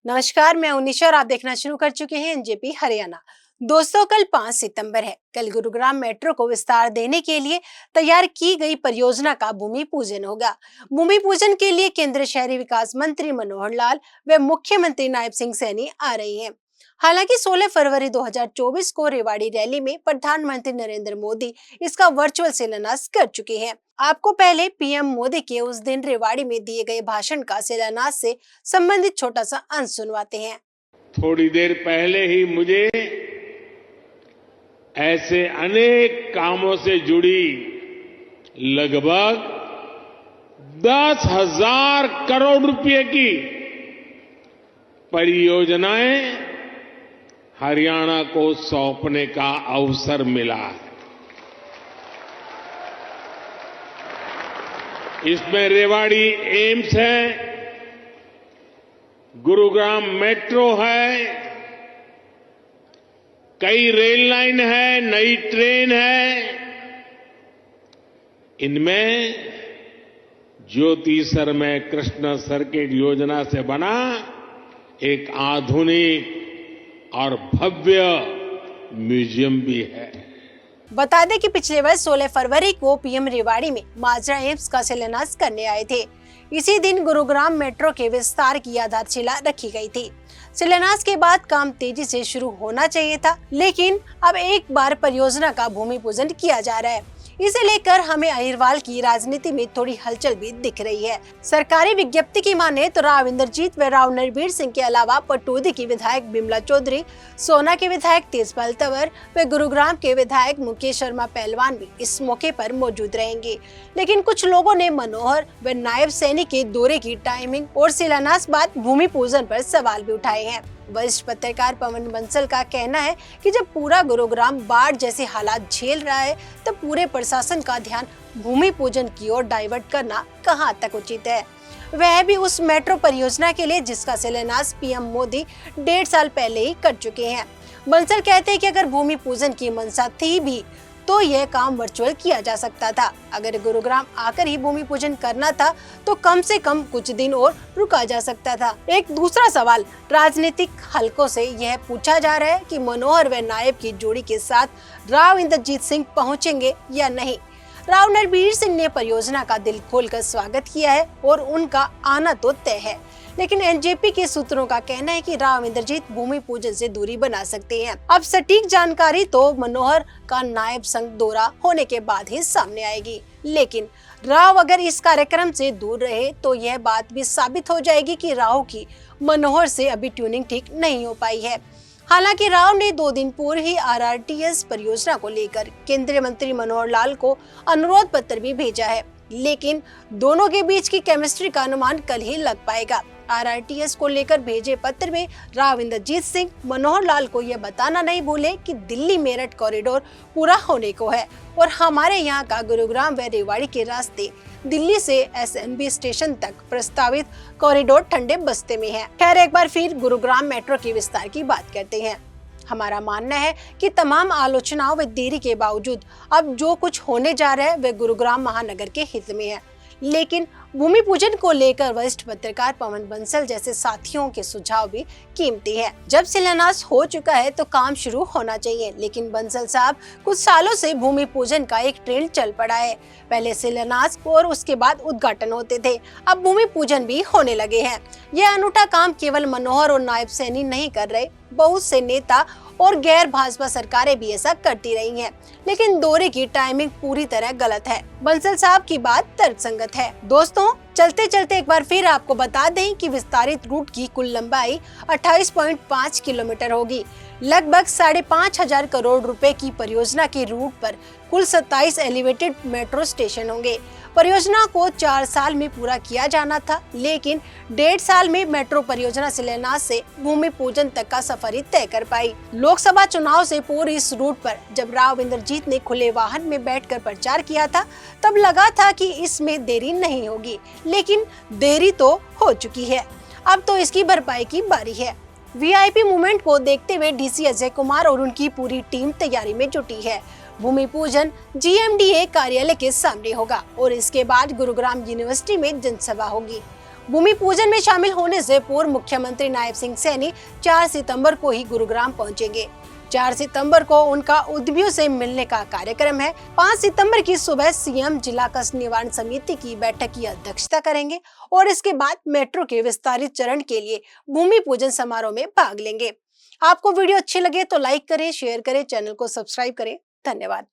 नमस्कार, मैं उनिशा और आप देखना शुरू कर चुके हैं एनजेपी हरियाणा। दोस्तों, कल 5 सितंबर है। कल गुरुग्राम मेट्रो को विस्तार देने के लिए तैयार की गई परियोजना का भूमि पूजन होगा। भूमि पूजन के लिए केंद्रीय शहरी विकास मंत्री मनोहर लाल व मुख्यमंत्री नायब सिंह सैनी आ रही हैं। हालांकि 16 फरवरी 2024 को रेवाड़ी रैली में प्रधानमंत्री नरेंद्र मोदी इसका वर्चुअल शिलान्यास कर चुके हैं। आपको पहले पीएम मोदी के उस दिन रेवाड़ी में दिए गए भाषण का शिलान्यास से संबंधित छोटा सा अंश सुनवाते हैं। थोड़ी देर पहले ही मुझे ऐसे अनेक कामों से जुड़ी लगभग 10,000 करोड़ रुपए की परियोजनाएं हरियाणा को सौंपने का अवसर मिला है। इसमें रेवाड़ी एम्स है, गुरुग्राम मेट्रो है, कई रेल लाइन है, नई ट्रेन है। इनमें ज्योति सरमय कृष्ण सर्किट योजना से बना एक आधुनिक और भव्य म्यूजियम भी है। बता दें कि पिछले वर्ष 16 फरवरी को पीएम रेवाड़ी में माजरा एम्स का शिलान्यास करने आए थे। इसी दिन गुरुग्राम मेट्रो के विस्तार की आधारशिला रखी गई थी। शिलान्यास के बाद काम तेजी से शुरू होना चाहिए था, लेकिन अब एक बार परियोजना का भूमि पूजन किया जा रहा है। इसे लेकर हमें अहिरवाल की राजनीति में थोड़ी हलचल भी दिख रही है। सरकारी विज्ञप्ति की माने तो राव इंद्रजीत व राव नरबीर सिंह के अलावा पटौदी की विधायक बिमला चौधरी, सोना के विधायक तेजपाल तंवर व गुरुग्राम के विधायक मुकेश शर्मा पहलवान भी इस मौके पर मौजूद रहेंगे। लेकिन कुछ लोगों ने मनोहर व नायब सैनी के दौरे की टाइमिंग और शिलान्यास बाद भूमि पूजन पर सवाल भी उठाए हैं। वरिष्ठ पत्रकार पवन बंसल का कहना है कि जब पूरा गुरुग्राम बाढ़ जैसे हालात झेल रहा है, तब पूरे प्रशासन का ध्यान भूमि पूजन की ओर डाइवर्ट करना कहां तक उचित है, वह भी उस मेट्रो परियोजना के लिए जिसका शिलान्यास पीएम मोदी 1.5 साल पहले ही कर चुके हैं। बंसल कहते हैं कि अगर भूमि पूजन की मंशा थी भी तो यह काम वर्चुअल किया जा सकता था। अगर गुरुग्राम आकर ही भूमि पूजन करना था तो कम से कम कुछ दिन और रुका जा सकता था। एक दूसरा सवाल राजनीतिक हलकों से यह पूछा जा रहा है कि मनोहर व नायब की जोड़ी के साथ राव इंद्रजीत सिंह पहुंचेंगे या नहीं। राव नरबीर सिंह ने परियोजना का दिल खोलकर स्वागत किया है और उनका आना तो तय है, लेकिन एनजेपी के सूत्रों का कहना है कि राव इंद्रजीत भूमि पूजन से दूरी बना सकते हैं। अब सटीक जानकारी तो मनोहर का नायब संघ दौरा होने के बाद ही सामने आएगी, लेकिन राव अगर इस कार्यक्रम से दूर रहे तो यह बात भी साबित हो जाएगी कि राव की मनोहर से अभी ट्यूनिंग ठीक नहीं हो पाई है। हालांकि राव ने 2 दिन पूर्व ही आरआरटीएस परियोजना को लेकर केंद्रीय मंत्री मनोहर लाल को अनुरोध पत्र भी भेजा है, लेकिन दोनों के बीच की केमिस्ट्री का अनुमान कल ही लग पाएगा। आरआरटीएस को लेकर भेजे पत्र में राव इंद्रजीत सिंह मनोहर लाल को यह बताना नहीं भूले कि दिल्ली मेरठ कॉरिडोर पूरा होने को है और हमारे यहाँ का गुरुग्राम व रेवाड़ी के रास्ते दिल्ली से एसएनबी स्टेशन तक प्रस्तावित कॉरिडोर ठंडे बस्ते में है। खैर, एक बार फिर गुरुग्राम मेट्रो के विस्तार की बात करते हैं। हमारा मानना है कि तमाम आलोचनाओं व देरी के बावजूद अब जो कुछ होने जा रहा है वह गुरुग्राम महानगर के हित में है, लेकिन भूमि पूजन को लेकर वरिष्ठ पत्रकार पवन बंसल जैसे साथियों के सुझाव भी कीमती है। जब शिलान्यास हो चुका है तो काम शुरू होना चाहिए, लेकिन बंसल साहब कुछ सालों से भूमि पूजन का एक ट्रेंड चल पड़ा है। पहले शिलान्यास और उसके बाद उद्घाटन होते थे, अब भूमि पूजन भी होने लगे हैं। यह अनूठा काम केवल मनोहर और नायब सैनी नहीं कर रहे, बहुत से नेता और गैर भाजपा सरकारें भी ऐसा करती रही हैं, लेकिन दौरे की टाइमिंग पूरी तरह गलत है। बंसल साहब की बात तर्कसंगत है। दोस्तों, चलते चलते एक बार फिर आपको बता दें कि विस्तारित रूट की कुल लंबाई 28.5 किलोमीटर होगी। लगभग 5,500 करोड़ रुपए की परियोजना के रूट पर कुल 27 एलिवेटेड मेट्रो स्टेशन होंगे। परियोजना को 4 साल में पूरा किया जाना था, लेकिन 1.5 साल में मेट्रो परियोजना शिलान्यास से भूमि पूजन तक का सफर ही तय कर पाई। लोकसभा चुनाव से पूर्व इस रूट पर जब राव इंद्रजीत ने खुले वाहन में बैठकर प्रचार किया था, तब लगा था कि इसमें देरी नहीं होगी, लेकिन देरी तो हो चुकी है। अब तो इसकी भरपाई की बारी है। वीआईपी मूवमेंट को देखते हुए डीसी अजय कुमार और उनकी पूरी टीम तैयारी में जुटी है। भूमि पूजन जीएमडीए कार्यालय के सामने होगा और इसके बाद गुरुग्राम यूनिवर्सिटी में जनसभा होगी। भूमि पूजन में शामिल होने से पूर्व मुख्यमंत्री नायब सिंह सैनी 4 सितंबर को ही गुरुग्राम पहुंचेंगे। 4 सितंबर को उनका उद्यमियों से मिलने का कार्यक्रम है। 5 सितंबर की सुबह सीएम जिला कष्ट निवारण समिति की बैठक की अध्यक्षता करेंगे और इसके बाद मेट्रो के विस्तारित चरण के लिए भूमि पूजन समारोह में भाग लेंगे। आपको वीडियो अच्छी लगे तो लाइक करें, शेयर करें, चैनल को सब्सक्राइब करें। धन्यवाद।